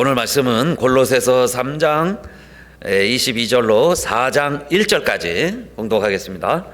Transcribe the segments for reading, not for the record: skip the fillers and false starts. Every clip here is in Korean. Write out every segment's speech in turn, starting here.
오늘 말씀은 골로새서 3장 22절로 4장 1절까지 공독하겠습니다.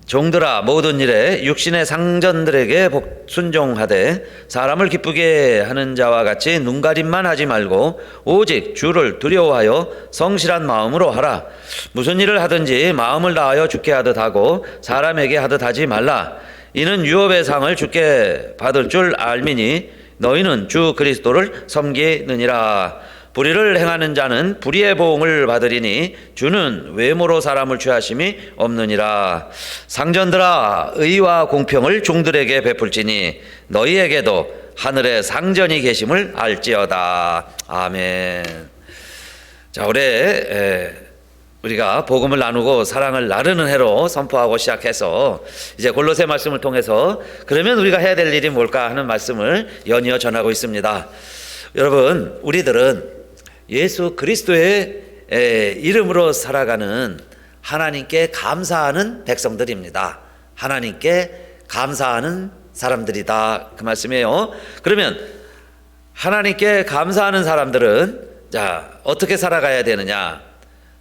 종들아 모든 일에 육신의 상전들에게 순종하되 사람을 기쁘게 하는 자와 같이 눈가림만 하지 말고 오직 주를 두려워하여 성실한 마음으로 하라. 무슨 일을 하든지 마음을 다하여 주께 하듯 하고 사람에게 하듯 하지 말라. 이는 유업의 상을 주께 받을 줄 알미니 너희는 주 그리스도를 섬기느니라. 불의를 행하는 자는 불의의 보응을 받으리니 주는 외모로 사람을 취하심이 없느니라. 상전들아 의와 공평을 종들에게 베풀지니 너희에게도 하늘에 상전이 계심을 알지어다. 아멘. 자, 올해 우리가 복음을 나누고 사랑을 나누는 해로 선포하고 시작해서 이제 골로새 말씀을 통해서 그러면 우리가 해야 될 일이 뭘까 하는 말씀을 연이어 전하고 있습니다. 여러분, 우리들은 예수 그리스도의 이름으로 살아가는 하나님께 감사하는 백성들입니다. 하나님께 감사하는 사람들이다, 그 말씀이에요. 그러면 하나님께 감사하는 사람들은 자, 어떻게 살아가야 되느냐?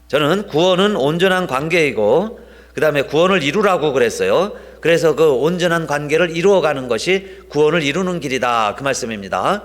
저는 구원은 온전한 관계이고 그 다음에 구원을 이루라고 그랬어요. 그래서 그 온전한 관계를 이루어가는 것이 구원을 이루는 길이다, 그 말씀입니다.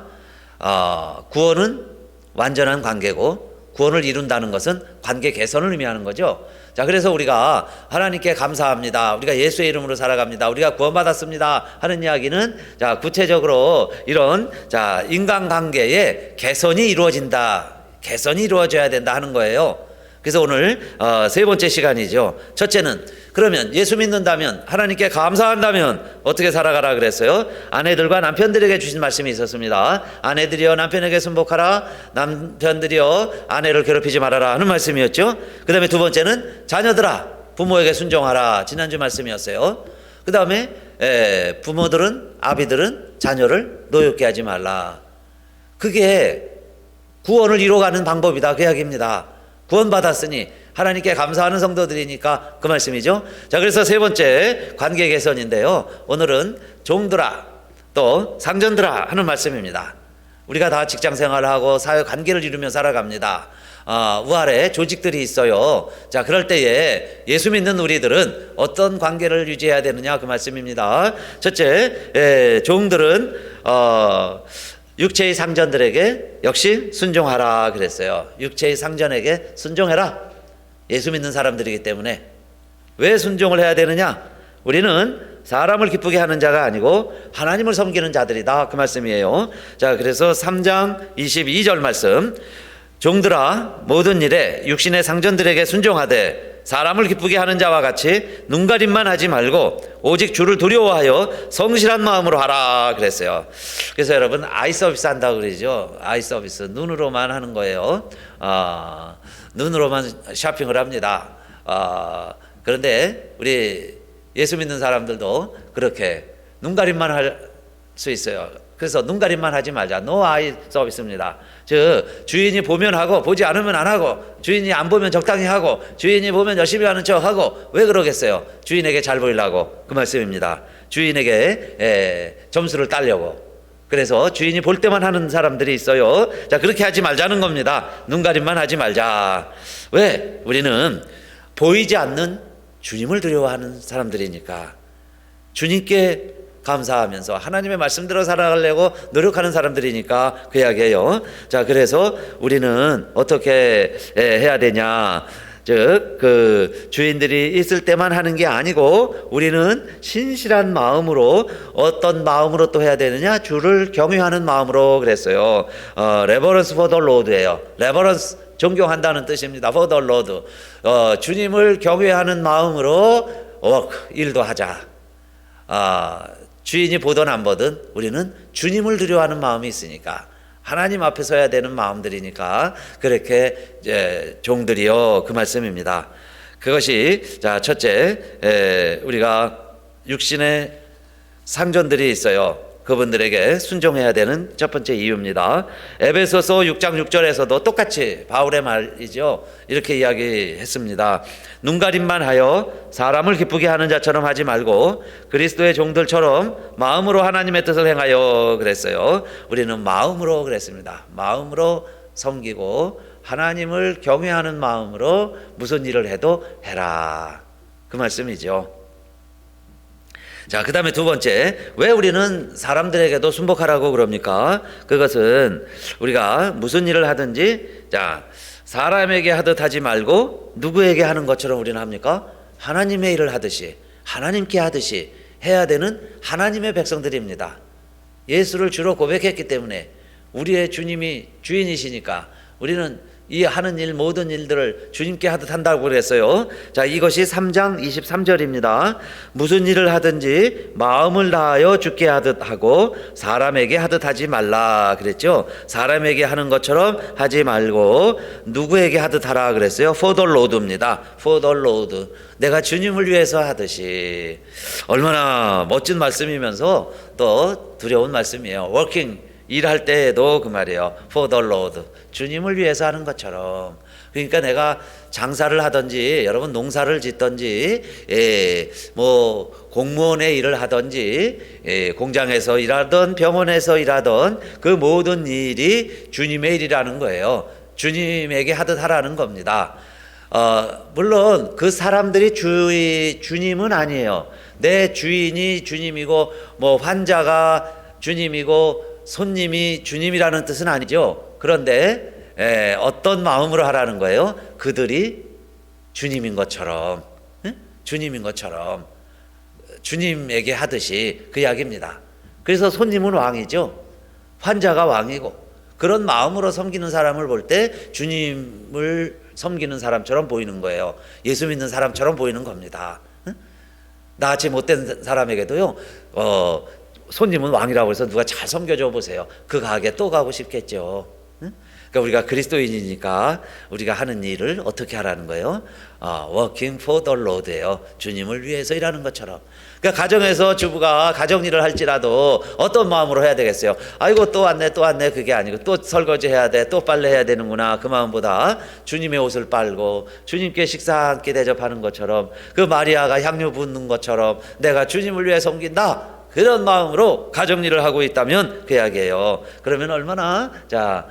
구원은 완전한 관계고 구원을 이룬다는 것은 관계 개선을 의미하는 거죠. 자, 그래서 우리가 하나님께 감사합니다, 우리가 예수의 이름으로 살아갑니다, 우리가 구원받았습니다 하는 이야기는 자, 구체적으로 이런 자, 인간관계의 개선이 이루어진다, 개선이 이루어져야 된다 하는 거예요. 그래서 오늘 세 번째 시간이죠. 첫째는 그러면 예수 믿는다면, 하나님께 감사한다면 어떻게 살아가라 그랬어요? 아내들과 남편들에게 주신 말씀이 있었습니다. 아내들이여 남편에게 순복하라, 남편들이여 아내를 괴롭히지 말아라 하는 말씀이었죠. 그 다음에 두 번째는 자녀들아 부모에게 순종하라, 지난주 말씀이었어요. 그 다음에 부모들은, 아비들은 자녀를 노엽게 하지 말라. 그게 구원을 이루어가는 방법이다, 그 이야기입니다. 구원받았으니 하나님께 감사하는 성도들이니까 그 말씀이죠. 자, 그래서 세 번째 관계 개선인데요, 오늘은 종들아 또 상전들아 하는 말씀입니다. 우리가 다 직장 생활을 하고 사회 관계를 이루며 살아갑니다. 우아래 조직들이 있어요. 자, 그럴 때에 예수 믿는 우리들은 어떤 관계를 유지해야 되느냐, 그 말씀입니다. 첫째, 종들은 육체의 상전들에게 역시 순종하라 그랬어요. 육체의 상전에게 순종해라. 예수 믿는 사람들이기 때문에. 왜 순종을 해야 되느냐? 우리는 사람을 기쁘게 하는 자가 아니고 하나님을 섬기는 자들이다, 그 말씀이에요. 자, 그래서 3장 22절 말씀, 종들아 모든 일에 육신의 상전들에게 순종하되 사람을 기쁘게 하는 자와 같이 눈가림만 하지 말고 오직 주를 두려워하여 성실한 마음으로 하라 그랬어요. 그래서 여러분, 아이 서비스 한다고 그러죠. 아이 서비스, 눈으로만 하는 거예요. 눈으로만 쇼핑을 합니다. 그런데 우리 예수 믿는 사람들도 그렇게 눈가림만 할 수 있어요. 그래서 눈가림만 하지 말자, 노 아이 서비스입니다. 즉 주인이 보면 하고 보지 않으면 안 하고, 주인이 안 보면 적당히 하고, 주인이 보면 열심히 하는 척 하고. 왜 그러겠어요? 주인에게 잘 보이려고, 그 말씀입니다. 주인에게 점수를 따려고. 그래서 주인이 볼 때만 하는 사람들이 있어요. 자, 그렇게 하지 말자는 겁니다. 눈가림만 하지 말자. 왜? 우리는 보이지 않는 주님을 두려워하는 사람들이니까. 주님께 감사하면서 하나님의 말씀대로 살아가려고 노력하는 사람들이니까 그 이야기예요. 자, 그래서 우리는 어떻게 해야 되냐? 즉 그 주인들이 있을 때만 하는 게 아니고 우리는 신실한 마음으로, 어떤 마음으로 또 해야 되느냐? 주를 경외하는 마음으로 그랬어요. 레버런스 포 더 로드예요. 레버런스, 존경한다는 뜻입니다. for the Lord. 주님을 경외하는 마음으로 일도 하자. 주인이 보든 안 보든 우리는 주님을 두려워하는 마음이 있으니까, 하나님 앞에 서야 되는 마음들이니까 그렇게 종들이요, 그 말씀입니다. 그것이 자, 첫째, 우리가 육신의 상전들이 있어요. 그분들에게 순종해야 되는 첫 번째 이유입니다. 에베소서 6장 6절에서도 똑같이 바울의 말이죠. 이렇게 이야기했습니다. 눈가림만 하여 사람을 기쁘게 하는 자처럼 하지 말고 그리스도의 종들처럼 마음으로 하나님의 뜻을 행하여 그랬어요. 우리는 마음으로 그랬습니다. 마음으로 섬기고 하나님을 경외하는 마음으로 무슨 일을 해도 해라. 그 말씀이죠. 자, 그 다음에 두 번째, 왜 우리는 사람들에게도 순복하라고 그럽니까? 그것은 우리가 무슨 일을 하든지, 자, 사람에게 하듯 하지 말고 누구에게 하는 것처럼 우리는 합니까? 하나님의 일을 하듯이, 하나님께 하듯이 해야 되는 하나님의 백성들입니다. 예수를 주로 고백했기 때문에 우리의 주님이 주인이시니까 우리는 이 하는 일 모든 일들을 주님께 하듯 한다고 그랬어요. 자, 이것이 3장 23절입니다. 무슨 일을 하든지 마음을 다하여 주께 하듯 하고 사람에게 하듯 하지 말라 그랬죠. 사람에게 하는 것처럼 하지 말고 누구에게 하듯 하라 그랬어요. For the Lord입니다. For the Lord. 내가 주님을 위해서 하듯이. 얼마나 멋진 말씀이면서 또 두려운 말씀이에요. Working 일할 때에도 그 말이에요. For the Lord. 주님을 위해서 하는 것처럼. 그러니까 내가 장사를 하든지 여러분 농사를 짓든지 뭐 공무원의 일을 하든지 공장에서 일하든 병원에서 일하든 그 모든 일이 주님의 일이라는 거예요. 주님에게 하듯 하라는 겁니다. 물론 그 사람들이 주님은 아니에요. 내 주인이 주님이고 뭐 환자가 주님이고 손님이 주님이라는 뜻은 아니죠. 그런데 어떤 마음으로 하라는 거예요? 그들이 주님인 것처럼, 주님인 것처럼 주님에게 하듯이 그 이야기입니다. 그래서 손님은 왕이죠. 환자가 왕이고 그런 마음으로 섬기는 사람을 볼 때 주님을 섬기는 사람처럼 보이는 거예요. 예수 믿는 사람처럼 보이는 겁니다. 나같이 못된 사람에게도요. 손님은 왕이라고 해서 누가 잘 섬겨줘 보세요. 그 가게 또 가고 싶겠죠. 그러니까 우리가 그리스도인이니까 우리가 하는 일을 어떻게 하라는 거예요? Working for the Lord예요. 주님을 위해서 일하는 것처럼. 그러니까 가정에서 주부가 가정일을 할지라도 어떤 마음으로 해야 되겠어요? 아이고 또 왔네 또 왔네 그게 아니고 또 설거지 해야 돼 또 빨래 해야 되는구나 그 마음보다 주님의 옷을 빨고 주님께 식사 함께 대접하는 것처럼 그 마리아가 향유 붓는 것처럼 내가 주님을 위해 섬긴다. 그런 마음으로 가정일을 하고 있다면 그 이야기예요. 그러면 얼마나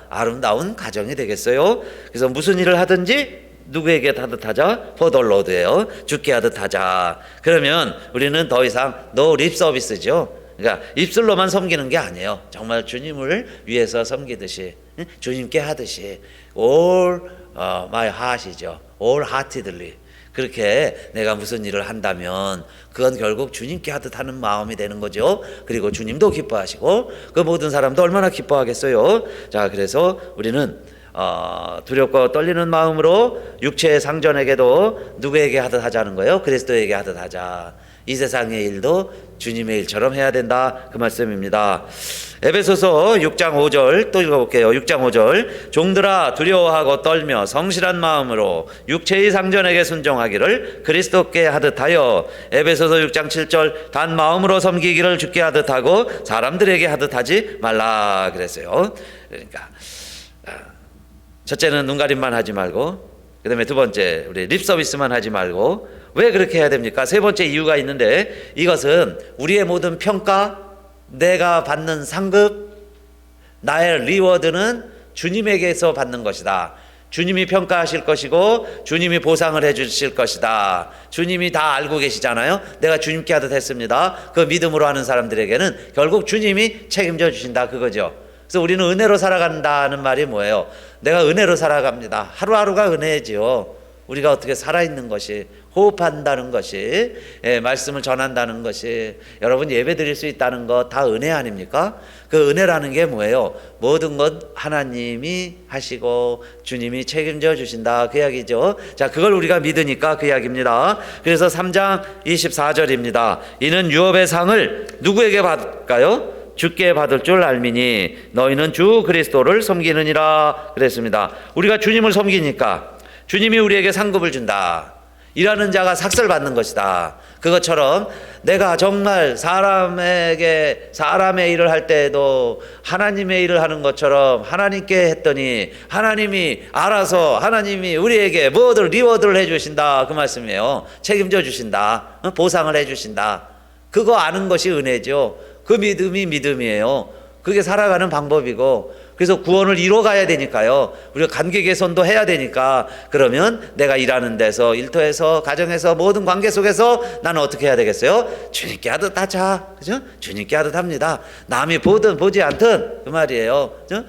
아름다운 가정이 되겠어요. 그래서 무슨 일을 하든지 누구에게 하듯 하자. For the Lord예요. 주께 하듯 하자. 그러면 우리는 더 이상 no lip service죠. 그러니까 입술로만 섬기는 게 아니에요. 정말 주님을 위해서 섬기듯이 주님께 하듯이 all my heart이죠. all heartedly. 그렇게 내가 무슨 일을 한다면 그건 결국 주님께 하듯 하는 마음이 되는 거죠. 그리고 주님도 기뻐하시고 그 모든 사람도 얼마나 기뻐하겠어요. 자, 그래서 우리는 두렵고 떨리는 마음으로 육체의 상전에게도 누구에게 하듯 하자는 거예요? 그리스도에게 하듯 하자. 이 세상의 일도 주님의 일처럼 해야 된다 그 말씀입니다. 에베소서 6장 5절 또 읽어볼게요. 6장 5절 종들아 두려워하고 떨며 성실한 마음으로 육체의 상전에게 순종하기를 그리스도께 하듯 하여 에베소서 6장 7절 단 마음으로 섬기기를 주께 하듯 하고 사람들에게 하듯 하지 말라 그랬어요. 그러니까 첫째는 눈가림만 하지 말고 그 다음에 두 번째 우리 립서비스만 하지 말고 왜 그렇게 해야 됩니까? 세 번째 이유가 있는데 이것은 우리의 모든 평가 내가 받는 상급 나의 리워드는 주님에게서 받는 것이다. 주님이 평가하실 것이고 주님이 보상을 해 주실 것이다. 주님이 다 알고 계시잖아요. 내가 주님께 하듯 했습니다. 그 믿음으로 하는 사람들에게는 결국 주님이 책임져 주신다 그거죠. 그래서 우리는 은혜로 살아간다는 말이 뭐예요? 내가 은혜로 살아갑니다. 하루하루가 은혜지요. 우리가 어떻게 살아있는 것이 호흡한다는 것이 말씀을 전한다는 것이 여러분 예배 드릴 수 있다는 것 다 은혜 아닙니까? 그 은혜라는 게 뭐예요? 모든 것 하나님이 하시고 주님이 책임져 주신다 그 이야기죠. 자, 그걸 우리가 믿으니까 그 이야기입니다. 그래서 3장 24절입니다. 이는 유업의 상을 누구에게 받을까요? 주께 받을 줄 알미니 너희는 주 그리스도를 섬기느니라 그랬습니다. 우리가 주님을 섬기니까 주님이 우리에게 상급을 준다. 일하는 자가 삭설 받는 것이다. 그것처럼 내가 정말 사람의 일을 할 때에도 하나님의 일을 하는 것처럼 하나님께 했더니 하나님이 알아서 하나님이 우리에게 뭐든 리워드를 해주신다. 그 말씀이에요. 책임져 주신다. 보상을 해주신다. 그거 아는 것이 은혜죠. 그 믿음이 믿음이에요. 그게 살아가는 방법이고, 그래서 구원을 이뤄가야 되니까요. 우리가 관계 개선도 해야 되니까, 그러면 내가 일하는 데서, 일터에서, 가정에서, 모든 관계 속에서 나는 어떻게 해야 되겠어요? 주님께 하듯 하자. 그죠? 주님께 하듯 합니다. 남이 보든 보지 않든 그 말이에요. 그죠?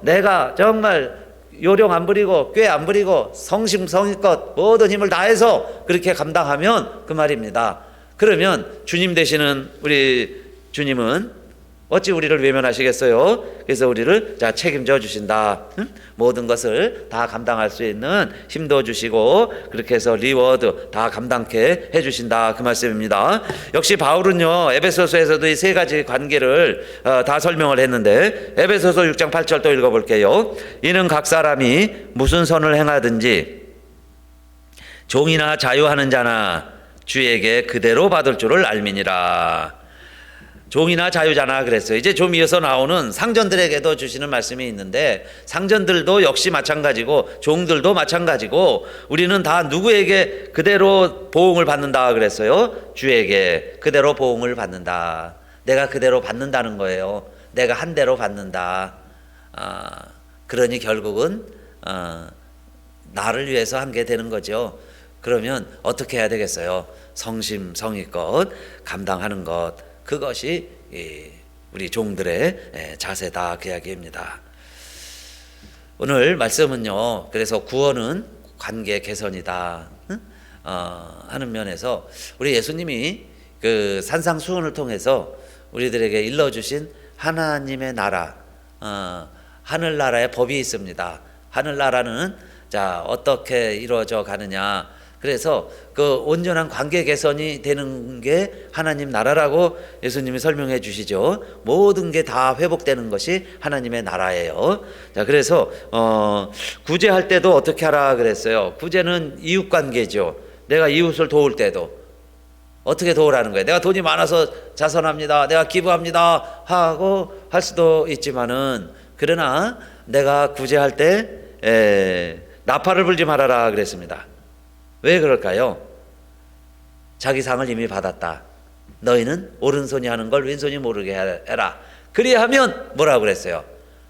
내가 정말 요령 안 부리고 꾀 안 부리고 성심성의껏 모든 힘을 다해서 그렇게 감당하면 그 말입니다. 그러면 주님 되시는 우리 주님은 어찌 우리를 외면하시겠어요? 그래서 우리를 책임져 주신다. 모든 것을 다 감당할 수 있는 힘도 주시고, 그렇게 해서 리워드 다 감당케 해주신다. 그 말씀입니다. 역시 바울은요, 에베소서에서도 이 세 가지 관계를 다 설명을 했는데, 에베소서 6장 8절 또 읽어볼게요. 이는 각 사람이 무슨 선을 행하든지 종이나 자유하는 자나 주에게 그대로 받을 줄을 알미니라. 종이나 자유자나 그랬어요. 이제 좀 이어서 나오는 상전들에게도 주시는 말씀이 있는데, 상전들도 역시 마찬가지고 종들도 마찬가지고 우리는 다 누구에게 그대로 보응을 받는다 그랬어요? 주에게 그대로 보응을 받는다. 내가 그대로 받는다는 거예요. 내가 한 대로 받는다. 그러니 결국은 나를 위해서 한 게 되는 거죠. 그러면 어떻게 해야 되겠어요? 성심성의껏 감당하는 것, 그것이 우리 종들의 자세다, 그 이야기입니다. 오늘 말씀은요, 그래서 구원은 관계 개선이다 하는 면에서 우리 예수님이 그 산상수훈을 통해서 우리들에게 일러주신 하나님의 나라, 하늘나라의 법이 있습니다. 하늘나라는 어떻게 이루어져 가느냐. 그래서 그 온전한 관계 개선이 되는 게 하나님 나라라고 예수님이 설명해 주시죠. 모든 게 다 회복되는 것이 하나님의 나라예요. 그래서 구제할 때도 어떻게 하라 그랬어요? 구제는 이웃 관계죠. 내가 이웃을 도울 때도 어떻게 도우라는 거예요? 내가 돈이 많아서 자선합니다, 내가 기부합니다 하고 할 수도 있지만은, 그러나 내가 구제할 때 나팔을 불지 말아라 그랬습니다. 왜 그럴까요? 자기 상을 이미 받았다. 너희는 오른손이 하는 걸 왼손이 모르게 해라. 그리하면 뭐라고 그랬어요?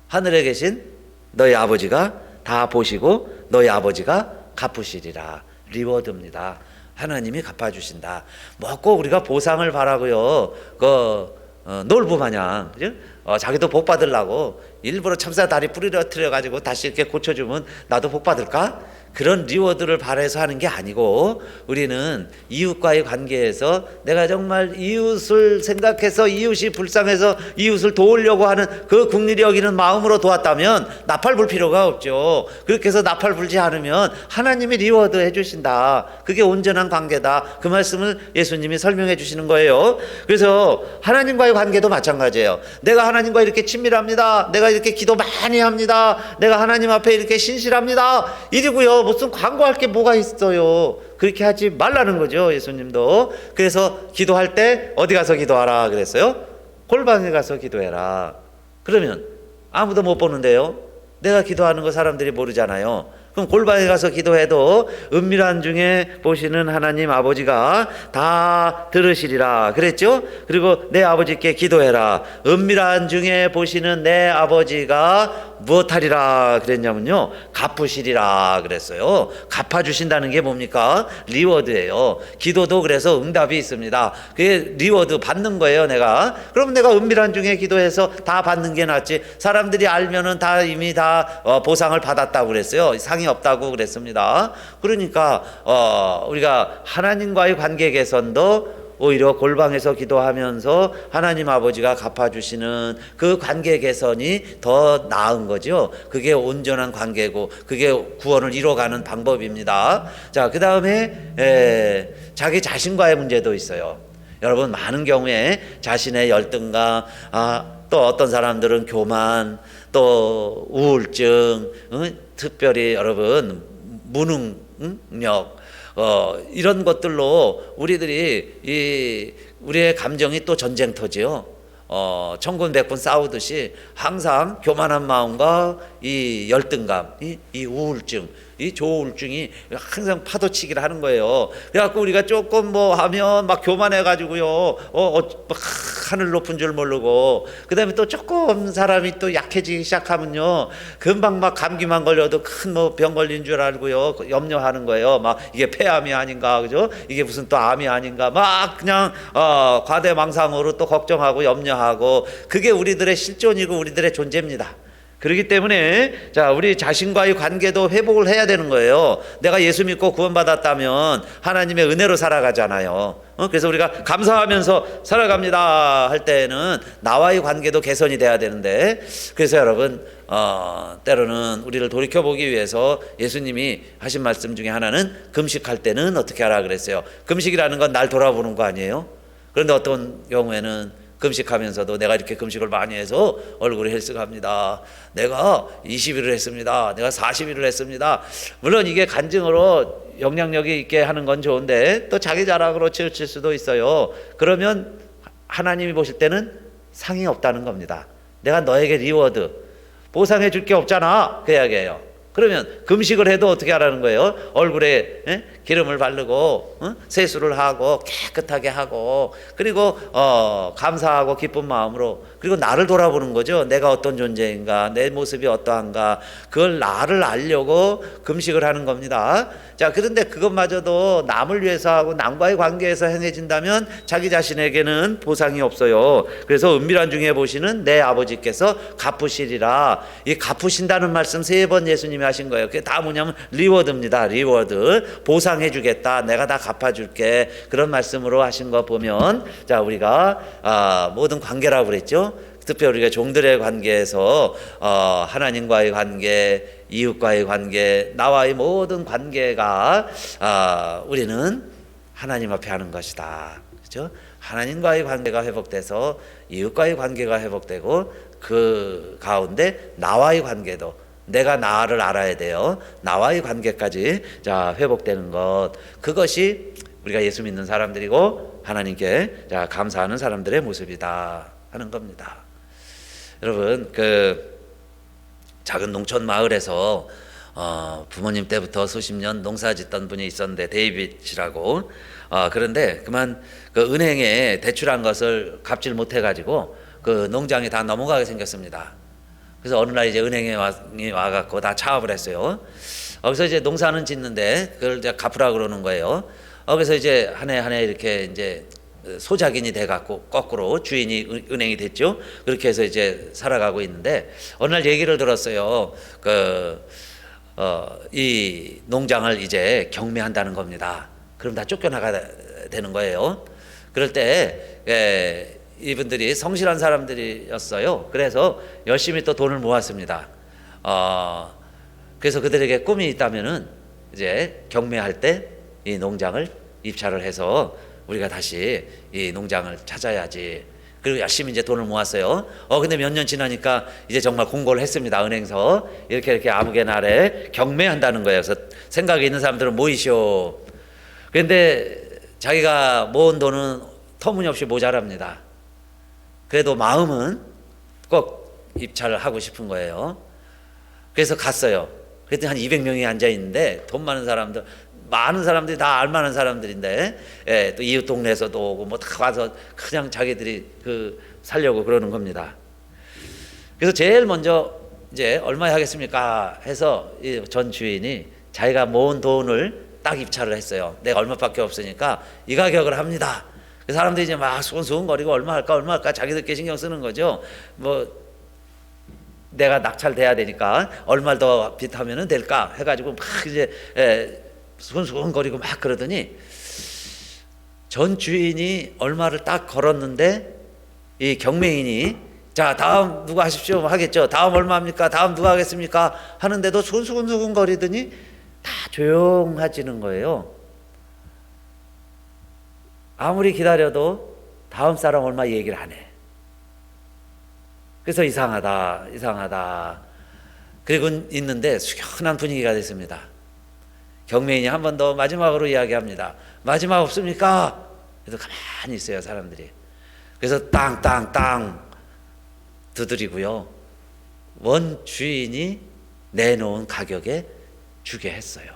하늘에 계신 너희 아버지가 다 보시고 너희 아버지가 갚으시리라. 리워드입니다. 하나님이 갚아주신다. 뭐 꼭 우리가 보상을 바라고요. 놀부 마냥, 그죠? 자기도 복 받으려고 일부러 참사 다리 부러뜨려 가지고 다시 이렇게 고쳐주면 나도 복 받을까? 그런 리워드를 바라서 하는 게 아니고, 우리는 이웃과의 관계에서 내가 정말 이웃을 생각해서, 이웃이 불쌍해서 이웃을 도우려고 하는 그 국리를 여기는 마음으로 도왔다면 나팔 불 필요가 없죠. 그렇게 해서 나팔 불지 않으면 하나님이 리워드 해주신다. 그게 온전한 관계다. 그 말씀을 예수님이 설명해 주시는 거예요. 그래서 하나님과의 관계도 마찬가지예요. 내가 하나님과 이렇게 친밀합니다, 내가 이렇게 기도 많이 합니다, 내가 하나님 앞에 이렇게 신실합니다, 이러고요 무슨 광고할 게 뭐가 있어요? 그렇게 하지 말라는 거죠, 예수님도. 그래서 기도할 때 어디 가서 기도하라 그랬어요? 골방에 가서 기도해라. 그러면 아무도 못 보는데요, 내가 기도하는 거 사람들이 모르잖아요. 그럼 골방에 가서 기도해도 은밀한 중에 보시는 하나님 아버지가 다 들으시리라 그랬죠? 그리고 내 아버지께 기도해라. 은밀한 중에 보시는 내 아버지가 무엇하리라 그랬냐면요, 갚으시리라 그랬어요. 갚아주신다는 게 뭡니까? 리워드예요. 기도도 그래서 응답이 있습니다. 그게 리워드 받는 거예요, 내가. 그럼 내가 은밀한 중에 기도해서 다 받는 게 낫지. 사람들이 알면은 다 이미 다 보상을 받았다고 그랬어요. 상이 없다고 그랬습니다. 그러니까 우리가 하나님과의 관계 개선도 오히려 골방에서 기도하면서 하나님 아버지가 갚아주시는 그 관계 개선이 더 나은 거죠. 그게 온전한 관계고 그게 구원을 이뤄가는 방법입니다. 자, 그 다음에 자기 자신과의 문제도 있어요. 여러분, 많은 경우에 자신의 열등감, 또 어떤 사람들은 교만, 또 우울증, 특별히 여러분 무능력, 이런 것들로 우리의 감정이 또 전쟁터지요. 천군백군 싸우듯이 항상 교만한 마음과 이 열등감, 이 우울증, 이 조우울증이 항상 파도치기를 하는 거예요. 그래갖고 우리가 조금 뭐 하면 막 교만해가지고요, 막 하늘 높은 줄 모르고, 그 다음에 또 조금 사람이 또 약해지기 시작하면요, 금방 막 감기만 걸려도 큰 뭐 병 걸린 줄 알고요, 염려하는 거예요. 막 이게 폐암이 아닌가, 그죠? 이게 무슨 또 암이 아닌가, 막 그냥 과대망상으로 또 걱정하고 염려하고, 그게 우리들의 실존이고 우리들의 존재입니다. 그렇기 때문에 자, 우리 자신과의 관계도 회복을 해야 되는 거예요. 내가 예수 믿고 구원받았다면 하나님의 은혜로 살아가잖아요. 그래서 우리가 감사하면서 살아갑니다 할 때는 나와의 관계도 개선이 돼야 되는데, 그래서 여러분 때로는 우리를 돌이켜보기 위해서 예수님이 하신 말씀 중에 하나는 금식할 때는 어떻게 하라 그랬어요. 금식이라는 건 날 돌아보는 거 아니에요? 그런데 어떤 경우에는 금식하면서도 내가 이렇게 금식을 많이 해서 얼굴이 헬스갑니다. 내가 20일을 했습니다. 내가 40일을 했습니다. 물론 이게 간증으로 영향력이 있게 하는 건 좋은데 또 자기 자랑으로 치우칠 수도 있어요. 그러면 하나님이 보실 때는 상이 없다는 겁니다. 내가 너에게 리워드, 보상해 줄 게 없잖아, 그 이야기예요. 그러면 금식을 해도 어떻게 하라는 거예요? 얼굴에 기름을 바르고 세수를 하고 깨끗하게 하고, 그리고 감사하고 기쁜 마음으로, 그리고 나를 돌아보는 거죠. 내가 어떤 존재인가, 내 모습이 어떠한가, 그걸 나를 알려고 금식을 하는 겁니다. 자, 그런데 그것마저도 남을 위해서 하고 남과의 관계에서 행해진다면 자기 자신에게는 보상이 없어요. 그래서 은밀한 중에 보시는 내 아버지께서 갚으시리라. 이 갚으신다는 말씀 3번 예수님이 하신 거예요. 그게 다 뭐냐면 리워드입니다. 리워드. 보상해 주겠다. 내가 다 갚아줄게. 그런 말씀으로 하신 거 보면, 자, 우리가 모든 관계라고 그랬죠. 특별히 우리가 종들의 관계에서 하나님과의 관계, 이웃과의 관계, 나와의 모든 관계가 우리는 하나님 앞에 하는 것이다. 그렇죠? 하나님과의 관계가 회복돼서 이웃과의 관계가 회복되고, 그 가운데 나와의 관계도, 내가 나를 알아야 돼요. 나와의 관계까지 자 회복되는 것, 그것이 우리가 예수 믿는 사람들이고 하나님께 자 감사하는 사람들의 모습이다 하는 겁니다. 여러분, 그 작은 농촌 마을에서 부모님 때부터 수십 년 농사 짓던 분이 있었는데, 데이빗이라고. 그런데 그만 그 은행에 대출한 것을 갚질 못해가지고 그 농장이 다 넘어가게 생겼습니다. 그래서 어느 날 이제 은행에 와갖고 다 차업을 했어요. 그래서 이제 농사는 짓는데 그걸 이제 갚으라 그러는 거예요. 그래서 이제 한 해 이렇게 이제 소작인이 돼갖고 거꾸로 주인이 은행이 됐죠. 그렇게 해서 이제 살아가고 있는데 어느 날 얘기를 들었어요. 이 농장을 이제 경매한다는 겁니다. 그럼 다 쫓겨나가야 되는 거예요. 그럴 때 이분들이 성실한 사람들이었어요. 그래서 열심히 또 돈을 모았습니다. 그래서 그들에게 꿈이 있다면은 이제 경매할 때 이 농장을 입찰을 해서 우리가 다시 이 농장을 찾아야지. 그리고 열심히 이제 돈을 모았어요. 근데 몇 년 지나니까 이제 정말 공고를 했습니다. 은행서 이렇게 아무개나 아래 경매한다는 거예요. 그래서 생각이 있는 사람들은 모이시오. 그런데 자기가 모은 돈은 터무니없이 모자랍니다. 그래도 마음은 꼭 입찰을 하고 싶은 거예요. 그래서 갔어요. 그랬더니 한 200명이 앉아 있는데, 돈 많은 사람들, 많은 사람들이 다 알만한 사람들인데, 또 이웃 동네에서도 오고 뭐 다 와서 그냥 자기들이 살려고 그러는 겁니다. 그래서 제일 먼저 이제 얼마에 하겠습니까 해서 이 전 주인이 자기가 모은 돈을 딱 입찰을 했어요. 내가 얼마밖에 없으니까 이 가격을 합니다. 사람들이 이제 막 수근수근거리고 얼마 할까 자기들끼리 신경 쓰는 거죠. 뭐 내가 낙찰돼야 되니까 얼마 더 빚하면 될까 해가지고 막 이제 수근수근거리고 막 그러더니 전 주인이 얼마를 딱 걸었는데 이 경매인이 자 다음 누가 하십시오 하겠죠. 다음 얼마입니까? 다음 누가 하겠습니까? 하는데도 수근수근거리더니 다 조용해지는 거예요. 아무리 기다려도 다음 사람 얼마 얘기를 안 해. 그래서 이상하다. 그리고 있는데 숙연한 분위기가 됐습니다. 경매인이 한 번 더 마지막으로 이야기합니다. 마지막 없습니까? 그래서 가만히 있어요, 사람들이. 그래서 땅 두드리고요, 원 주인이 내놓은 가격에 주게 했어요.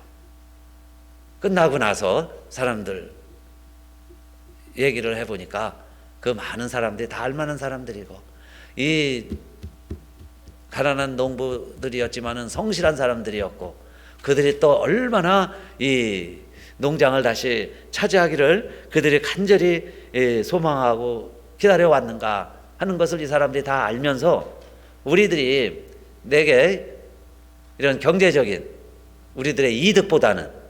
끝나고 나서 사람들 얘기를 해보니까 그 많은 사람들이 다 알만한 사람들이고, 이 가난한 농부들이었지만은 성실한 사람들이었고, 그들이 또 얼마나 이 농장을 다시 차지하기를 그들이 간절히 소망하고 기다려왔는가 하는 것을 이 사람들이 다 알면서, 우리들이 내게 이런 경제적인 우리들의 이득보다는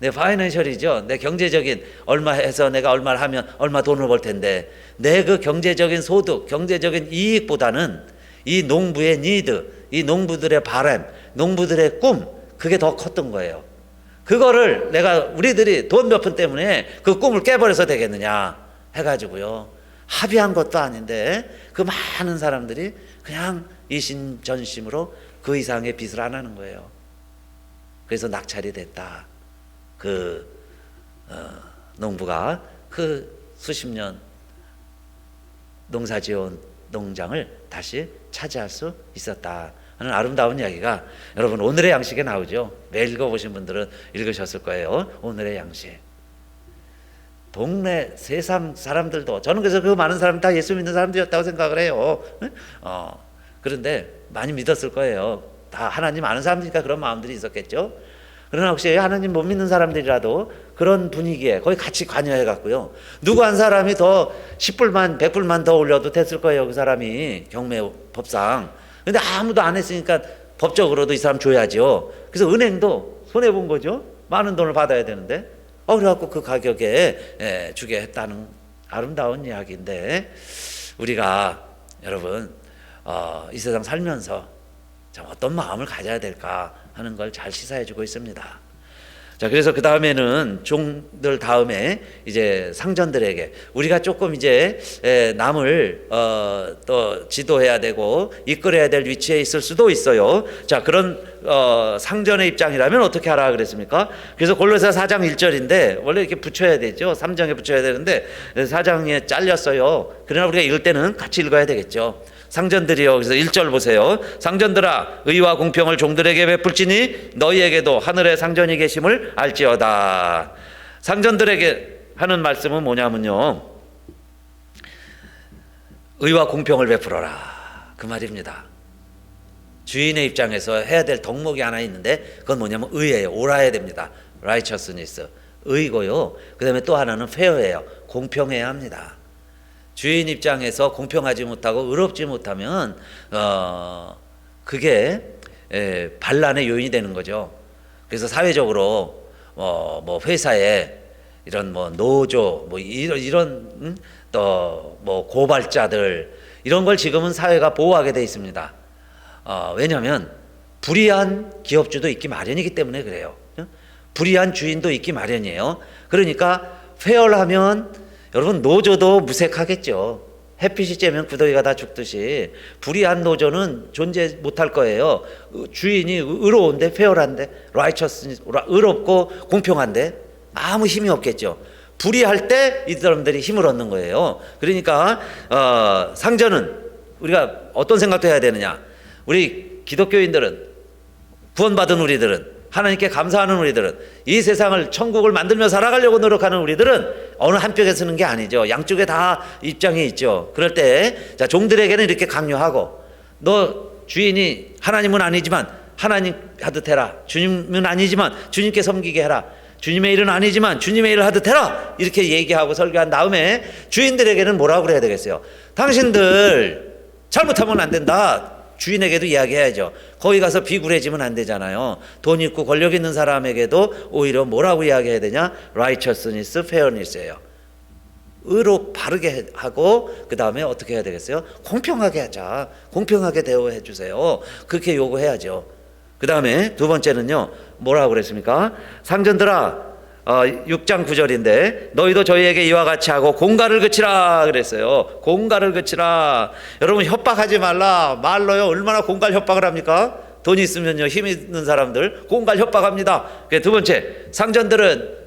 내 파이낸셜이죠, 내 경제적인 얼마 해서 내가 얼마를 하면 얼마 돈을 벌 텐데, 내 그 경제적인 소득, 경제적인 이익보다는 이 농부의 니드, 이 농부들의 바람, 농부들의 꿈, 그게 더 컸던 거예요. 그거를 내가 우리들이 돈 몇 푼 때문에 그 꿈을 깨버려서 되겠느냐 해가지고요, 합의한 것도 아닌데 그 많은 사람들이 그냥 이심전심으로 그 이상의 빚을 안 하는 거예요. 그래서 낙찰이 됐다. 그 농부가 그 수십 년 농사지어온 농장을 다시 차지할 수 있었다 하는 아름다운 이야기가 여러분 오늘의 양식에 나오죠. 매일 읽어보신 분들은 읽으셨을 거예요. 오늘의 양식. 동네 세상 사람들도, 저는 그래서 그 많은 사람 다 예수 믿는 사람들이었다고 생각을 해요. 그런데 많이 믿었을 거예요. 다 하나님 아는 사람들이니까 그런 마음들이 있었겠죠. 그러나 혹시 하나님 못 믿는 사람들이라도 그런 분위기에 거의 같이 관여해 갖고요, 누구 한 사람이 더 10불만 100불만 더 올려도 됐을 거예요. 그 사람이 경매법상. 근데 아무도 안 했으니까 법적으로도 이 사람 줘야죠. 그래서 은행도 손해본 거죠. 많은 돈을 받아야 되는데 그래갖고 그 가격에 주게 했다는 아름다운 이야기인데, 우리가 여러분 이 세상 살면서 참 어떤 마음을 가져야 될까 하는 걸 잘 시사해주고 있습니다. 자, 그래서 그 다음에는 종들 다음에 이제 상전들에게 우리가 조금 이제 남을 또 지도해야 되고 이끌어야 될 위치에 있을 수도 있어요. 자, 그런 상전의 입장이라면 어떻게 하라 그랬습니까? 그래서 골로새 4장 1절인데 원래 이렇게 붙여야 되죠. 3장에 붙여야 되는데 4장에 잘렸어요. 그러나 우리가 읽을 때는 같이 읽어야 되겠죠. 상전들이요. 그래서 1절 보세요. 상전들아, 의와 공평을 종들에게 베풀지니 너희에게도 하늘의 상전이 계심을 알지어다. 상전들에게 하는 말씀은 뭐냐면요, 의와 공평을 베풀어라, 그 말입니다. 주인의 입장에서 해야 될 덕목이 하나 있는데 그건 뭐냐면 의예요. 옳아야 됩니다. righteousness, 의고요. 그 다음에 또 하나는 fair예요. 공평해야 합니다. 주인 입장에서 공평하지 못하고 의롭지 못하면 그게 반란의 요인이 되는 거죠. 그래서 사회적으로 뭐 회사에 이런 뭐 노조 뭐 이런 또 뭐 고발자들 이런 걸 지금은 사회가 보호하게 돼 있습니다. 왜냐하면 불의한 기업주도 있기 마련이기 때문에 그래요. 불의한 주인도 있기 마련이에요. 그러니까 페어하면 여러분 노조도 무색하겠죠. 햇빛이 쬐면 구더기가 다 죽듯이 불의한 노조는 존재 못할 거예요. 주인이 의로운데, 페어한데, righteous, 의롭고 공평한데 아무 힘이 없겠죠. 불의할 때 이 사람들이 힘을 얻는 거예요. 그러니까 상전은 우리가 어떤 생각도 해야 되느냐. 우리 기독교인들은, 구원받은 우리들은, 하나님께 감사하는 우리들은, 이 세상을 천국을 만들며 살아가려고 노력하는 우리들은 어느 한쪽에 서는 게 아니죠. 양쪽에 다 입장이 있죠. 그럴 때 자, 종들에게는 이렇게 강요하고, 너 주인이 하나님은 아니지만 하나님 하듯 해라. 주님은 아니지만 주님께 섬기게 해라. 주님의 일은 아니지만 주님의 일을 하듯 해라. 이렇게 얘기하고 설교한 다음에 주인들에게는 뭐라고 그래야 되겠어요? 당신들 잘못하면 안 된다. 주인에게도 이야기해야죠. 거기 가서 비굴해지면 안 되잖아요. 돈 있고 권력 있는 사람에게도 오히려 뭐라고 이야기해야 되냐? righteousness, fairness예요. 의로 바르게 하고 그 다음에 어떻게 해야 되겠어요? 공평하게 하자. 공평하게 대우해 주세요. 그렇게 요구해야죠. 그 다음에 두 번째는요, 뭐라고 그랬습니까? 상전들아, 6장 9절인데 너희도 저희에게 이와 같이 하고 공갈을 그치라 그랬어요. 공갈을 그치라. 여러분 협박하지 말라. 말로요 얼마나 공갈 협박을 합니까? 돈 있으면요, 힘 있는 사람들 공갈 협박합니다. 두 번째, 상전들은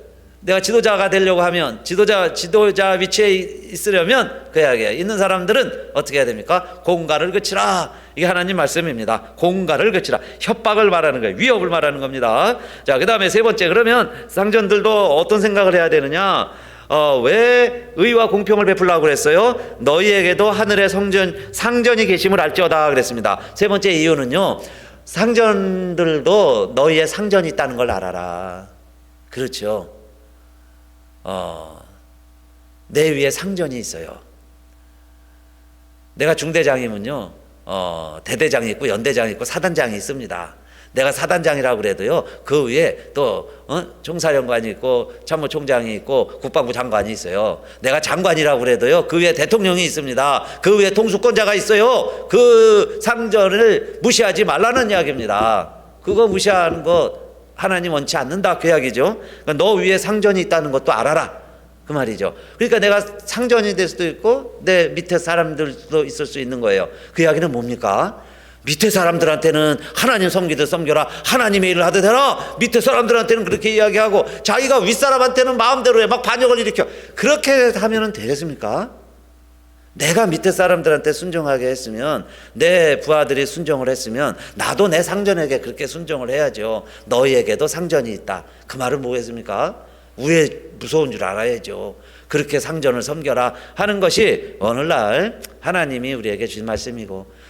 내가 지도자가 되려고 하면, 지도자 위치에 있으려면 그 이야기예요. 있는 사람들은 어떻게 해야 됩니까? 공갈을 그치라. 이게 하나님 말씀입니다. 공갈을 그치라. 협박을 말하는 거예요. 위협을 말하는 겁니다. 자, 그 다음에 세 번째, 그러면 상전들도 어떤 생각을 해야 되느냐? 왜 의와 공평을 베풀라고 그랬어요? 너희에게도 하늘의 상전이 계심을 알지어다 그랬습니다. 세 번째 이유는요, 상전들도 너희의 상전이 있다는 걸 알아라. 그렇죠. 내 위에 상전이 있어요. 내가 중대장이면요, 대대장이 있고 연대장이 있고 사단장이 있습니다. 내가 사단장이라고 그래도요, 그 위에 또 총사령관이 있고 참모총장이 있고 국방부 장관이 있어요. 내가 장관이라고 그래도요, 그 위에 대통령이 있습니다. 그 위에 통수권자가 있어요. 그 상전을 무시하지 말라는 이야기입니다. 그거 무시하는 거 하나님 원치 않는다, 그 이야기죠. 그러니까 너 위에 상전이 있다는 것도 알아라, 그 말이죠. 그러니까 내가 상전이 될 수도 있고 내 밑에 사람들도 있을 수 있는 거예요. 그 이야기는 뭡니까? 밑에 사람들한테는 하나님 섬기듯 섬겨라, 하나님의 일을 하듯 해라. 밑에 사람들한테는 그렇게 이야기하고 자기가 윗사람한테는 마음대로 해, 막 반역을 일으켜. 그렇게 하면 되겠습니까? 내가 밑에 사람들한테 순종하게 했으면, 내 부하들이 순종을 했으면 나도 내 상전에게 그렇게 순종을 해야죠. 너희에게도 상전이 있다. 그 말은 뭐겠습니까? 위에 무서운 줄 알아야죠. 그렇게 상전을 섬겨라 하는 것이 오늘날 하나님이 우리에게 주신 말씀이고,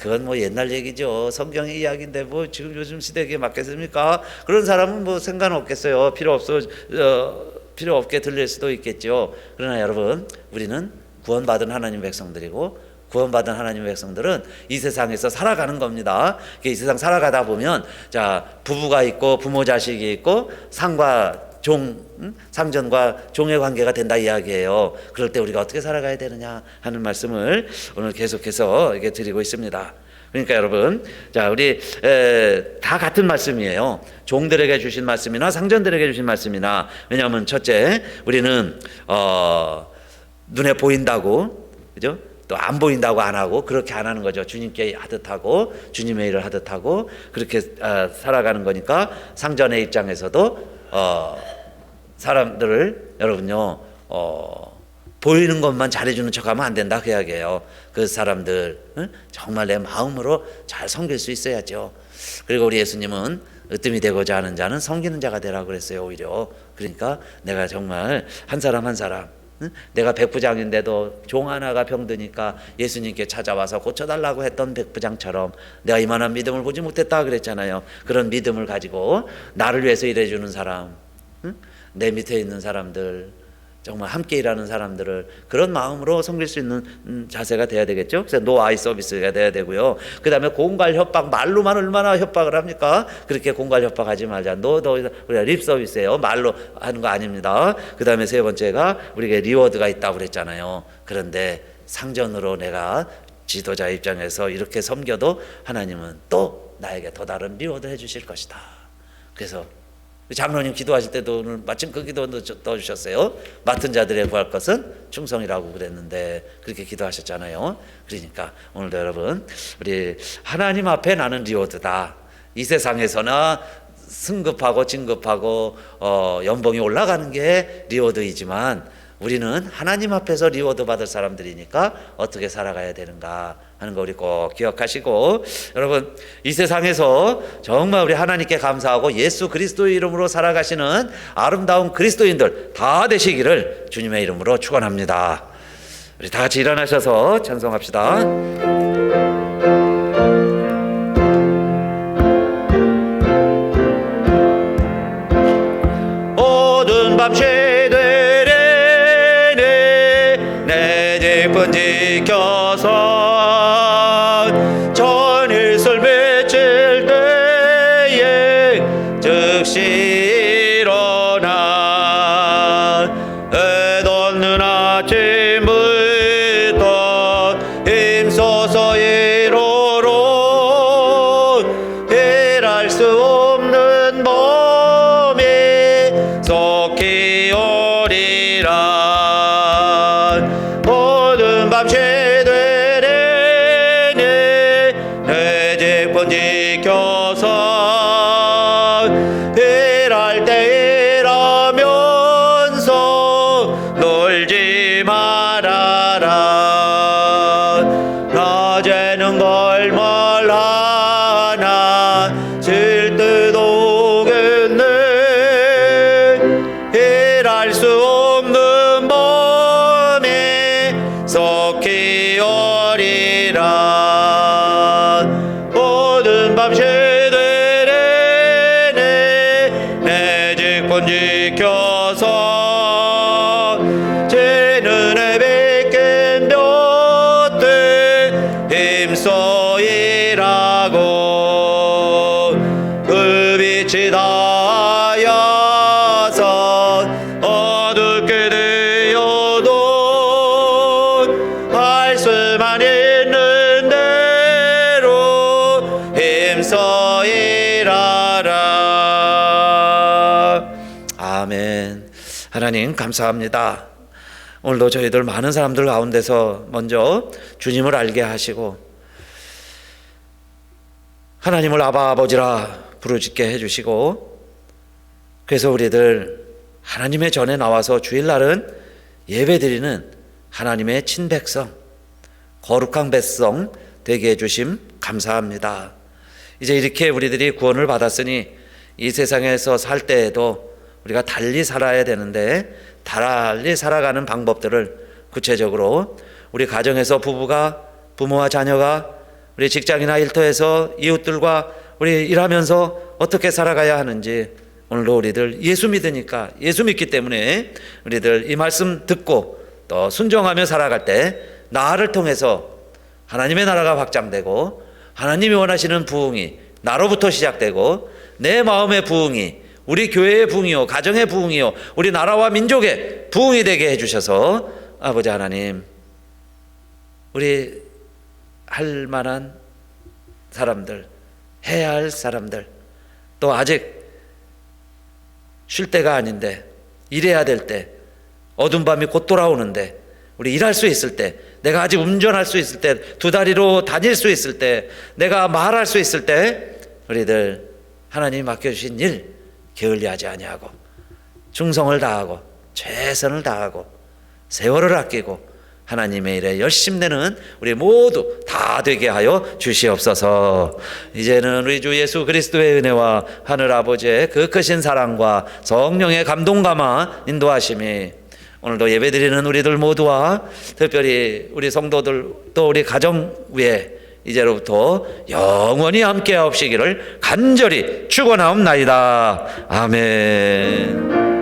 그건 뭐 옛날 얘기죠. 성경의 이야기인데 뭐 지금 요즘 시대에 맞겠습니까? 그런 사람은 뭐 상관없겠어요. 필요 없게 들릴 수도 있겠죠. 그러나 여러분, 우리는 구원받은 하나님 백성들이고, 구원받은 하나님 백성들은 이 세상에서 살아가는 겁니다. 이 세상 살아가다 보면, 자, 부부가 있고 부모 자식이 있고 상과 상전과 종의 관계가 된다 이야기예요. 그럴 때 우리가 어떻게 살아가야 되느냐 하는 말씀을 오늘 계속해서 이게 드리고 있습니다. 그러니까 여러분, 자, 우리 다 같은 말씀이에요. 종들에게 주신 말씀이나 상전들에게 주신 말씀이나. 왜냐하면 첫째, 우리는 눈에 보인다고, 그죠? 또 안 보인다고 안 하고 그렇게 안 하는 거죠. 주님께 하듯 하고 주님의 일을 하듯 하고 그렇게 살아가는 거니까, 상전의 입장에서도 사람들을 여러분요, 보이는 것만 잘해주는 척하면 안 된다, 그 이야기예요. 그 사람들 정말 내 마음으로 잘 섬길 수 있어야죠. 그리고 우리 예수님은 으뜸이 되고자 하는 자는 섬기는 자가 되라고 그랬어요. 오히려 그러니까 내가 정말 한 사람 한 사람, 내가 백부장인데도 종 하나가 병드니까 예수님께 찾아와서 고쳐달라고 했던 백부장처럼 내가 이만한 믿음을 보지 못했다 그랬잖아요. 그런 믿음을 가지고 나를 위해서 일해주는 사람, 내 밑에 있는 사람들, 정말 함께 일하는 사람들을 그런 마음으로 섬길 수 있는 자세가 돼야 되겠죠. 그래서 노 아이 서비스가 돼야 되고요. 그 다음에 공갈 협박, 말로만 얼마나 협박을 합니까? 그렇게 공갈 협박하지 말자. 우리가 립 서비스예요. 말로 하는 거 아닙니다. 그 다음에 세 번째가 우리에게 리워드가 있다고 그랬잖아요. 그런데 상전으로 내가 지도자 입장에서 이렇게 섬겨도 하나님은 또 나에게 더 다른 리워드를 해주실 것이다. 그래서 장로님 기도하실 때도 오늘 마침 그 기도 넣어주셨어요. 맡은 자들의 구할 것은 충성이라고 그랬는데 그렇게 기도하셨잖아요. 그러니까 오늘도 여러분, 우리 하나님 앞에 나는 리워드다. 이 세상에서나 승급하고 진급하고 연봉이 올라가는 게 리워드이지만, 우리는 하나님 앞에서 리워드 받을 사람들이니까 어떻게 살아가야 되는가 하는 거 우리 꼭 기억하시고, 여러분, 이 세상에서 정말 우리 하나님께 감사하고 예수 그리스도의 이름으로 살아가시는 아름다운 그리스도인들 다 되시기를 주님의 이름으로 축원합니다. 우리 다 같이 일어나셔서 찬송합시다. 모든 밤 새들에 내 집은 지켜서 전일설 맺힐 때에 즉시 일어나 해돋는 아침부터 힘써서 내직분 지켜서 일할 때 일하면서 놀지 말아라. 낮에는 걸뭘 하나 질 듯 오겠네. 일할 수 없는 밤에 속히 오리라. 모든 밤 새되네 내 직분 지켜서 제 눈에 뵙게 볕에 힘써 일하고 그 빛이 닿아서 어둡게 되어도 할 수만 있는 대로 힘써 일하라. 아멘. 하나님 감사합니다. 오늘도 저희들 많은 사람들 가운데서 먼저 주님을 알게 하시고 하나님을 아바 아버지라 부르짖게 해주시고, 그래서 우리들 하나님의 전에 나와서 주일날은 예배드리는 하나님의 친백성, 거룩한 백성 되게 해주심 감사합니다. 이제 이렇게 우리들이 구원을 받았으니 이 세상에서 살 때에도 우리가 달리 살아야 되는데, 달리 살아가는 방법들을 구체적으로 우리 가정에서 부모와 자녀가, 우리 직장이나 일터에서 이웃들과 우리 일하면서 어떻게 살아가야 하는지, 오늘도 우리들 예수 믿으니까, 예수 믿기 때문에 우리들 이 말씀 듣고 또 순종하며 살아갈 때 나를 통해서 하나님의 나라가 확장되고 하나님이 원하시는 부흥이 나로부터 시작되고 내 마음의 부흥이 우리 교회의 부흥이요, 가정의 부흥이요, 우리 나라와 민족의 부흥이 되게 해주셔서 아버지 하나님, 우리 할 만한 사람들, 해야 할 사람들, 또 아직 쉴 때가 아닌데 일해야 될 때, 어두운 밤이 곧 돌아오는데 우리 일할 수 있을 때, 내가 아직 운전할 수 있을 때, 두 다리로 다닐 수 있을 때, 내가 말할 수 있을 때 우리들 하나님이 맡겨주신 일 게을리하지 아니하고 충성을 다하고 최선을 다하고 세월을 아끼고 하나님의 일에 열심 내는 우리 모두 다 되게 하여 주시옵소서. 이제는 우리 주 예수 그리스도의 은혜와 하늘 아버지의 그 크신 사랑과 성령의 감동감화 인도하심이 오늘도 예배드리는 우리들 모두와 특별히 우리 성도들 또 우리 가정 위에 이제로부터 영원히 함께 하옵시기를 간절히 축원하옵나이다. 아멘.